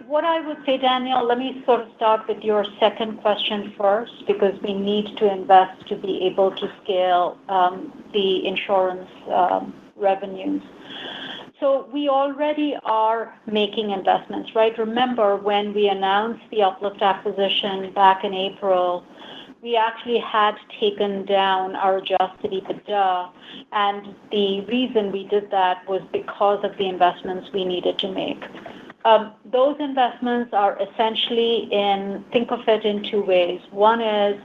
what I would say, Daniel, let me sort of start with your second question first, because we need to invest to be able to scale the insurance revenues. So we already are making investments, right? Remember when we announced the Uplift acquisition back in April, we actually had taken down our adjusted EBITDA, and the reason we did that was because of the investments we needed to make. Those investments are essentially think of it in two ways. One is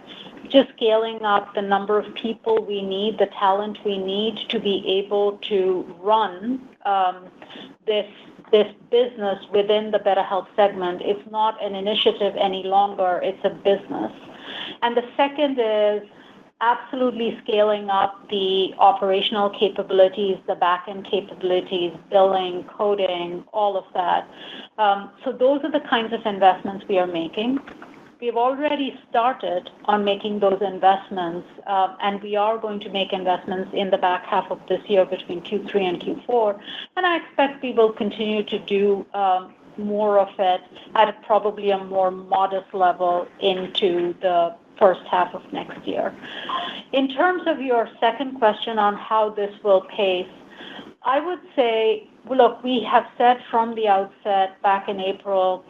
just scaling up the number of people we need, the talent we need to be able to run this business within the BetterHelp segment. It's not an initiative any longer, it's a business. And the second is absolutely scaling up the operational capabilities, the back-end capabilities, billing, coding, all of that. So those are the kinds of investments we are making. We've already started on making those investments, and we are going to make investments in the back half of this year between Q3 and Q4. And I expect we will continue to do more of it at probably a more modest level into the first half of next year. In terms of your second question on how this will pace, I would say, look, we have said from the outset back in April,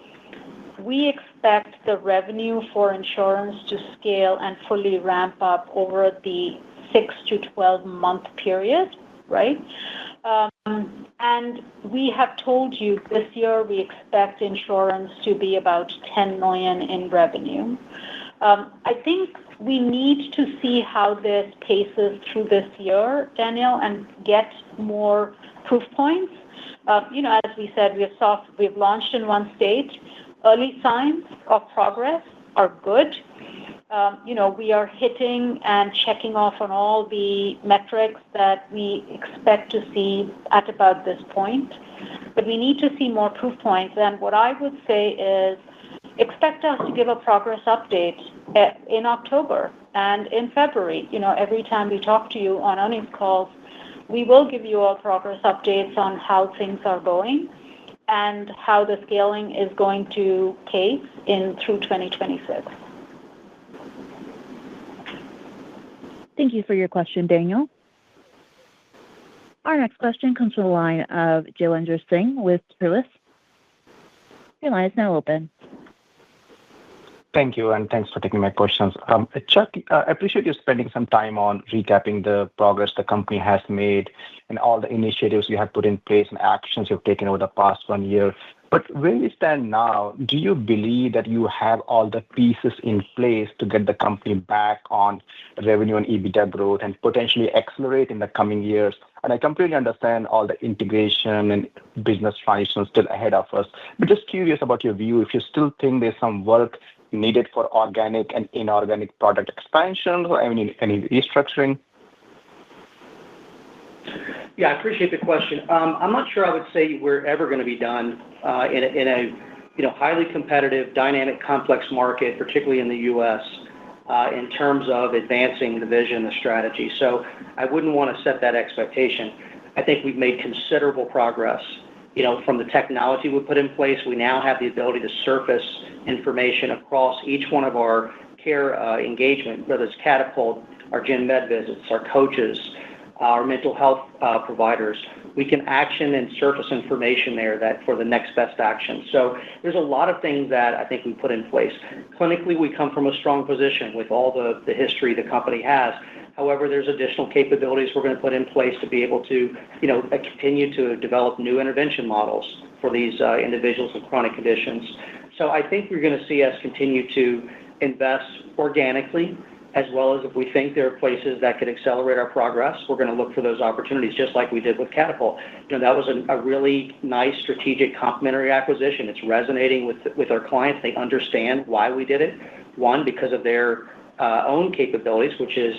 we expect the revenue for insurance to scale and fully ramp up over the 6 to 12 month period, right? And we have told you this year we expect insurance to be about $10 million in revenue. I think we need to see how this paces through this year, Daniel, and get more proof points. As we said, we've launched in one state. Early signs of progress are good. We are hitting and checking off on all the metrics that we expect to see at about this point. But we need to see more proof points. And what I would say is expect us to give a progress update in October and in February. Every time we talk to you on earnings calls, we will give you all progress updates on how things are going and how the scaling is going to pace through 2026. Thank you for your question, Daniel. Our next question comes from the line of Jailendra Singh with Truist. Your line is now open. Thank you, and thanks for taking my questions. Chuck, I appreciate you spending some time on recapping the progress the company has made and all the initiatives you have put in place and actions you've taken over the past 1 year. But where we stand now, do you believe that you have all the pieces in place to get the company back on revenue and EBITDA growth and potentially accelerate in the coming years? And I completely understand all the integration and business transition still ahead of us. But just curious about your view, if you still think there's some work needed for organic and inorganic product expansion or any restructuring? Yeah, I appreciate the question. I'm not sure I would say we're ever going to be done in a highly competitive, dynamic, complex market, particularly in the U.S., in terms of advancing the vision, the strategy. So I wouldn't want to set that expectation. I think we've made considerable progress. From the technology we put in place, we now have the ability to surface information across each one of our care engagement, whether it's Catapult, our Gen Med visits, our coaches, our mental health providers. We can action and surface information there that for the next best action. So there's a lot of things that I think we put in place. Clinically, we come from a strong position with all the history the company has. However, there's additional capabilities we're going to put in place to be able to, continue to develop new intervention models for these individuals with chronic conditions. So I think you're going to see us continue to invest organically, as well as if we think there are places that could accelerate our progress, we're going to look for those opportunities, just like we did with Catapult. That was a really nice strategic complementary acquisition. It's resonating with our clients. They understand why we did it. One, because of their own capabilities, which is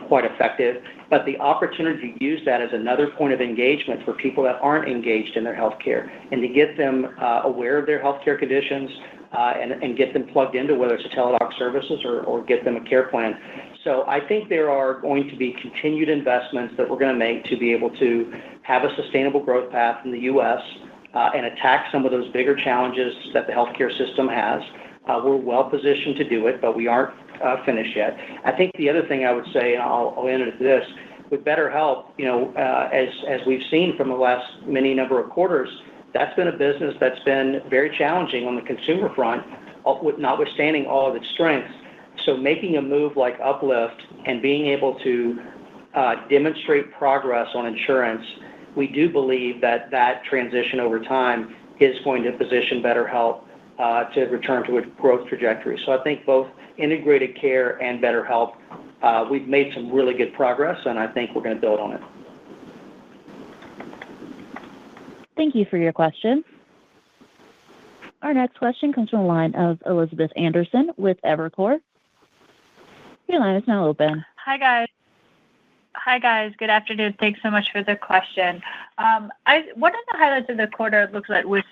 quite effective, but the opportunity to use that as another point of engagement for people that aren't engaged in their healthcare, and to get them aware of their healthcare conditions, and get them plugged into whether it's a Teladoc services or get them a care plan. So I think there are going to be continued investments that we're going to make to be able to have a sustainable growth path in the U.S. And attack some of those bigger challenges that the healthcare system has. We're well positioned to do it, but we aren't finished yet. I think the other thing I would say, and I'll end it at this, with BetterHelp, as we've seen from the last many number of quarters, that's been a business that's been very challenging on the consumer front, notwithstanding all of its strengths. So making a move like Uplift and being able to demonstrate progress on insurance, we do believe that transition over time is going to position BetterHelp to return to a growth trajectory. So I think both integrated care and BetterHelp, we've made some really good progress, and I think we're going to build on it. Thank you for your question. Our next question comes from the line of Elizabeth Anderson with Evercore. Your line is now open. Hi, guys. Good afternoon. Thanks so much for the question. One of the highlights of the quarter, it looks like, was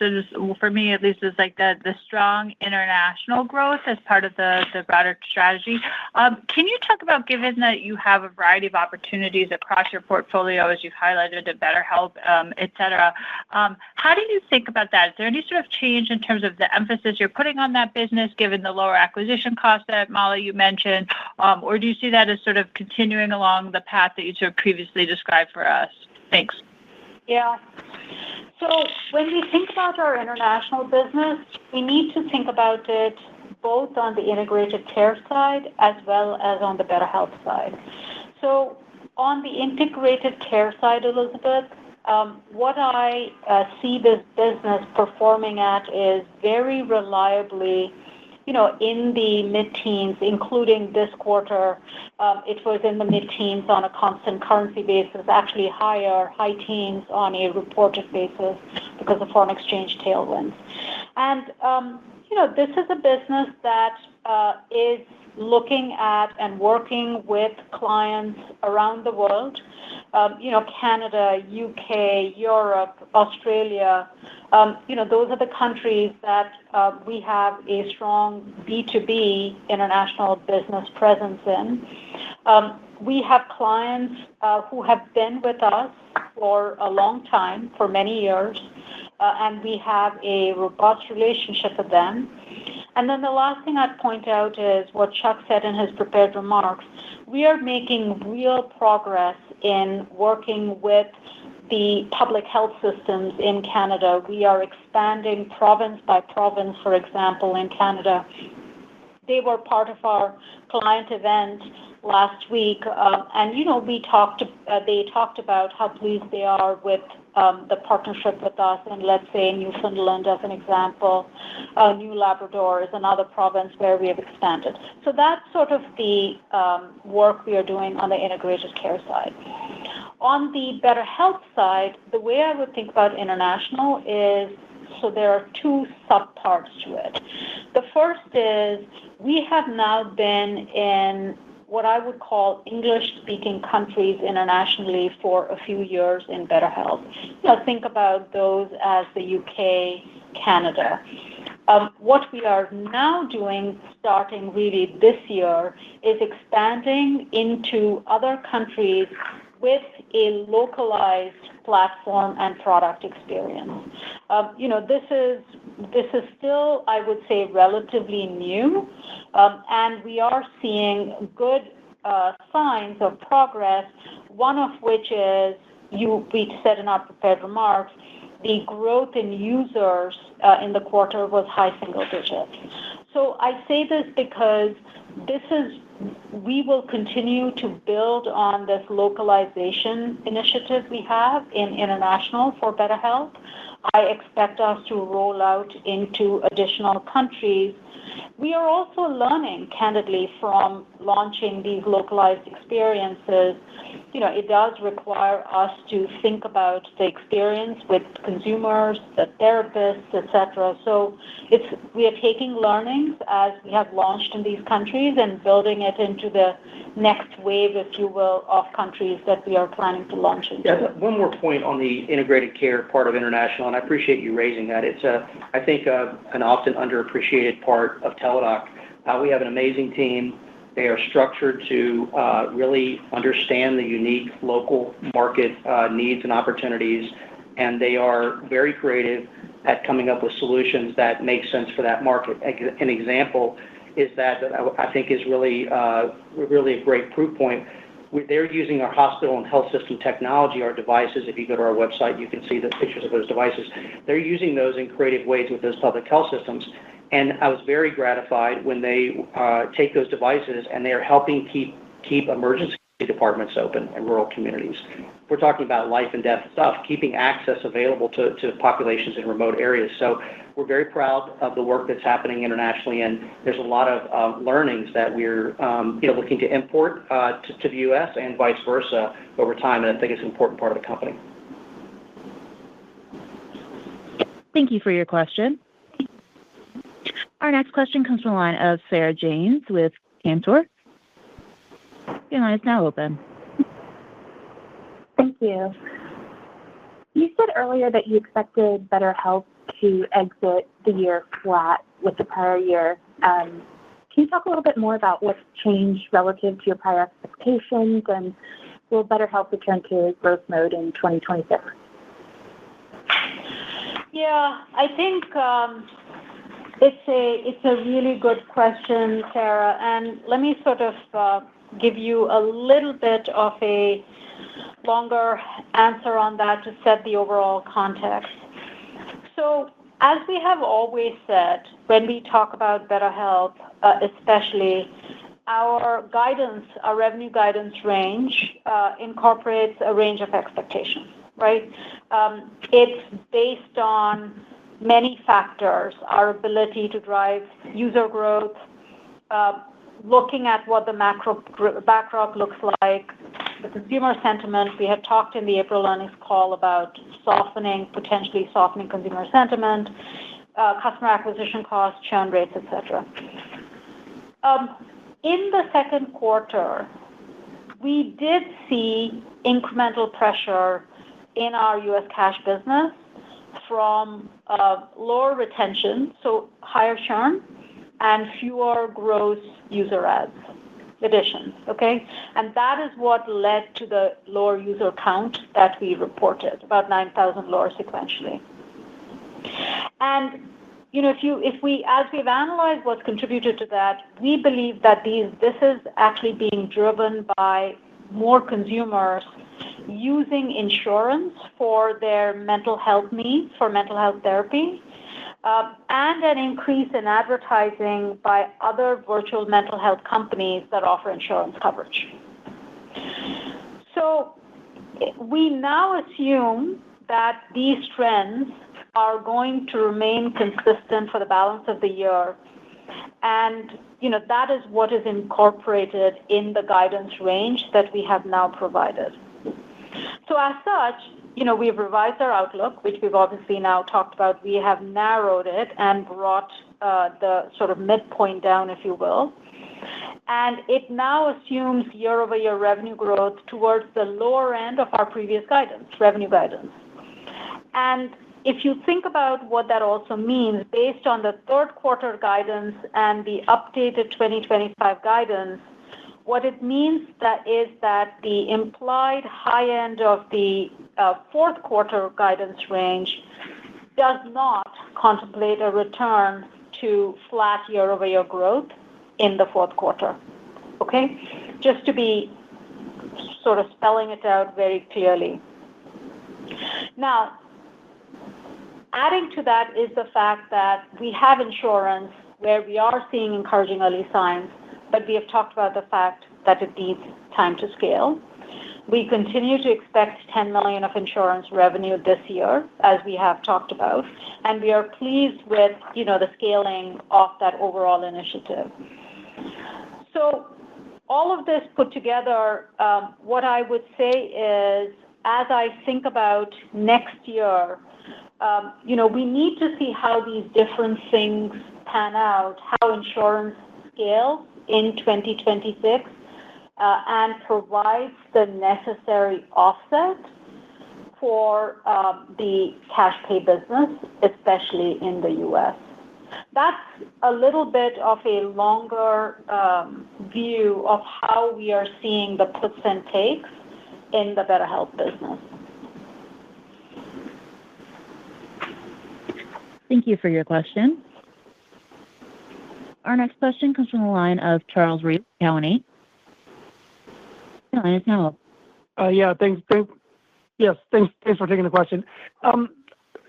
for me at least, is like the strong international growth as part of the broader strategy. Can you talk about, given that you have a variety of opportunities across your portfolio, as you've highlighted, to BetterHelp, et cetera, how do you think about that? Is there any sort of change in terms of the emphasis you're putting on that business, given the lower acquisition cost that, Molly, you mentioned, or do you see that as sort of continuing along the path that you sort of previously described for us? Thanks. Yeah. So when we think about our international business, we need to think about it both on the integrated care side as well as on the BetterHelp side. So on the integrated care side, Elizabeth, what I see this business performing at is very reliably, in the mid-teens, including this quarter. It was in the mid-teens on a constant currency basis, actually high teens on a reported basis because of foreign exchange tailwinds. And, this is a business that is looking at and working with clients around the world, Canada, UK, Europe, Australia. Those are the countries that we have a strong B2B international business presence in. We have clients who have been with us for a long time, for many years, and we have a robust relationship with them. And then the last thing I'd point out is what Chuck said in his prepared remarks. We are making real progress in working with the public health systems in Canada. We are expanding province by province, for example, in Canada. They were part of our client event last week, and they talked about how pleased they are with the partnership with us in, let's say, Newfoundland as an example. New Labrador is another province where we have expanded. So that's sort of the work we are doing on the integrated care side. On the BetterHelp side, the way I would think about international is, so there are two subparts to it. The first is we have now been in what I would call English-speaking countries internationally for a few years in BetterHelp. Think about those as the UK, Canada. What we are now doing, starting really this year, is expanding into other countries with a localized platform and product experience. This is still, I would say, relatively new, and we are seeing good signs of progress, one of which is, we said in our prepared remarks, the growth in users in the quarter was high single digits. So I say this because we will continue to build on this localization initiative we have in international for BetterHelp. I expect us to roll out into additional countries. We are also learning, candidly, from launching these localized experiences. It does require us to think about the experience with consumers, the therapists, etc. So we are taking learnings as we have launched in these countries and building it into the next wave, if you will, of countries that we are planning to launch into. Yeah, one more point on the integrated care part of international, and I appreciate you raising that. It's, I think, an often underappreciated part of Teledoc. We have an amazing team. They are structured to really understand the unique local market needs and opportunities, and they are very creative at coming up with solutions that make sense for that market. An example is that I think is really a great proof point. They're using our hospital and health system technology, our devices. If you go to our website, you can see the pictures of those devices. They're using those in creative ways with those public health systems. And I was very gratified when they take those devices and they are helping keep emergency departments open in rural communities. We're talking about life and death stuff, keeping access available to populations in remote areas. So we're very proud of the work that's happening internationally, and there's a lot of learnings that we're looking to import to the U.S. and vice versa over time, and I think it's an important part of the company. Thank you for your question. Our next question comes from the line of Sarah James with Cantor. Your line is now open. Thank you. You said earlier that you expected BetterHelp to exit the year flat with the prior year. Can you talk a little bit more about what's changed relative to your prior expectations, and will BetterHelp return to growth mode in 2026? Yeah, I think it's a really good question, Sarah, and let me sort of give you a little bit of a longer answer on that to set the overall context. So as we have always said, when we talk about BetterHelp, especially, our revenue guidance range incorporates a range of expectations, right? It's based on many factors, our ability to drive user growth, looking at what the macro backdrop looks like, the consumer sentiment. We had talked in the April earnings call about potentially softening consumer sentiment, customer acquisition costs, churn rates, etc. In the second quarter, we did see incremental pressure in our U.S. cash business from lower retention, so higher churn, and fewer gross user additions, okay? And that is what led to the lower user count that we reported, about 9,000 lower sequentially. And as we've analyzed what's contributed to that, we believe that this is actually being driven by more consumers using insurance for their mental health needs, for mental health therapy, and an increase in advertising by other virtual mental health companies that offer insurance coverage. So we now assume that these trends are going to remain consistent for the balance of the year, and that is what is incorporated in the guidance range that we have now provided. So as such, we've revised our outlook, which we've obviously now talked about. We have narrowed it and brought the sort of midpoint down, if you will. And it now assumes year-over-year revenue growth towards the lower end of our previous revenue guidance. And if you think about what that also means, based on the third quarter guidance and the updated 2025 guidance, what it means is that the implied high end of the fourth quarter guidance range does not contemplate a return to flat year-over-year growth in the fourth quarter, okay? Just to be sort of spelling it out very clearly. Now, adding to that is the fact that we have insurance where we are seeing encouraging early signs, but we have talked about the fact that it needs time to scale. we continue to expect $10 million of insurance revenue this year, as we have talked about, and we are pleased with, the scaling of that overall initiative. So all of this put together, what I would say is, as I think about next year, we need to see how these different things pan out, how insurance scales in 2026, and provides the necessary offset for the cash pay business, especially in the U.S. That's a little bit of a longer view of how we are seeing the puts and takes in the BetterHelp business. Thank you for your question. Our next question comes from the line of Charles Rhyee, Cowen. Your line is now up. Yeah, thanks. Yes, thanks for taking the question.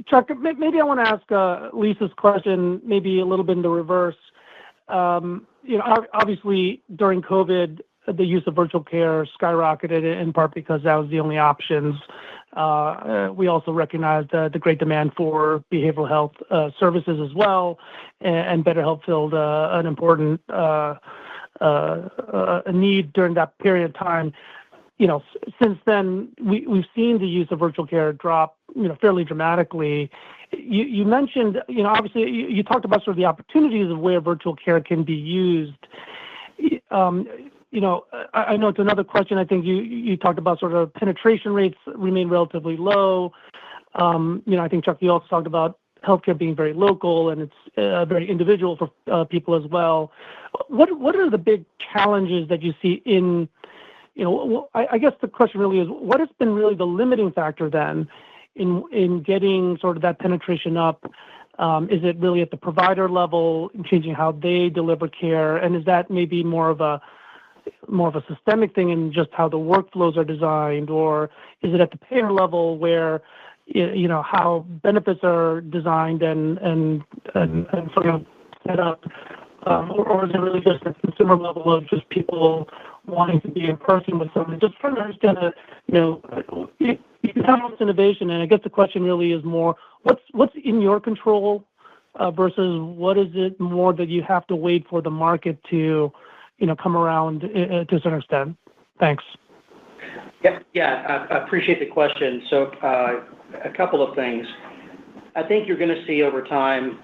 Chuck, maybe I want to ask Lisa's question maybe a little bit in the reverse. Obviously, during COVID, the use of virtual care skyrocketed in part because that was the only options. We also recognized the great demand for behavioral health services as well, and BetterHelp filled an important need during that period of time. Since then, we've seen the use of virtual care drop, fairly dramatically. You mentioned, obviously, you talked about sort of the opportunities of where virtual care can be used. I know it's another question. I think you talked about sort of penetration rates remain relatively low. I think, Chuck, you also talked about healthcare being very local and it's very individual for people as well. What are the big challenges that you see in, I guess the question really is, what has been really the limiting factor then in getting sort of that penetration up? Is it really at the provider level, changing how they deliver care? And is that maybe more of a systemic thing in just how the workflows are designed, or is it at the payer level where how benefits are designed and sort of set up, or is it really just at the consumer level of just people wanting to be in person with someone? Just trying to understand you can have all this innovation, and I guess the question really is more what's in your control versus what is it more that you have to wait for the market to come around to a certain extent? Thanks. Yeah, I appreciate the question. So a couple of things. I think you're going to see over time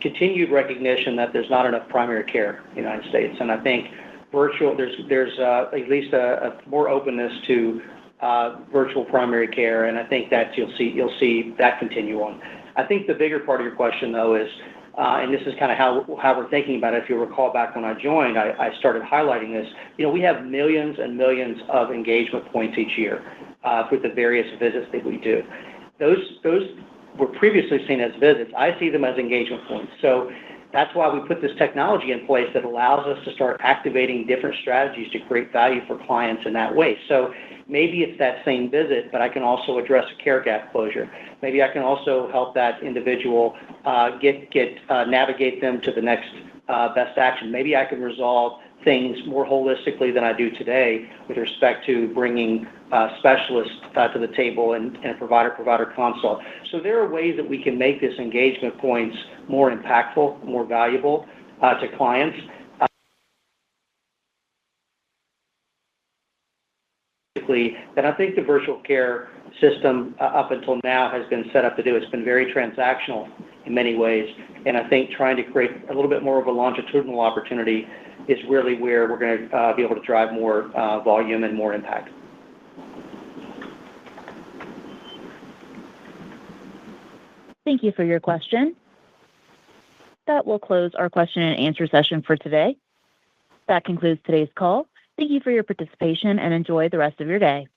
continued recognition that there's not enough primary care in the United States. And I think there's at least a more openness to virtual primary care, and I think that you'll see that continue on. I think the bigger part of your question, though, is and this is kind of how we're thinking about it. If you recall back when I joined, I started highlighting this. We have millions and millions of engagement points each year with the various visits that we do. Those were previously seen as visits. I see them as engagement points. So that's why we put this technology in place that allows us to start activating different strategies to create value for clients in that way. So maybe it's that same visit, but I can also address a care gap closure. Maybe I can also help that individual navigate them to the next best action. Maybe I can resolve things more holistically than I do today with respect to bringing specialists to the table and a provider consult. So there are ways that we can make this engagement points more impactful, more valuable to clients. That I think the virtual care system up until now has been set up to do. It's been very transactional in many ways, and I think trying to create a little bit more of a longitudinal opportunity is really where we're going to be able to drive more volume and more impact. Thank you for your question. That will close our question and answer session for today. That concludes today's call. Thank you for your participation and enjoy the rest of your day.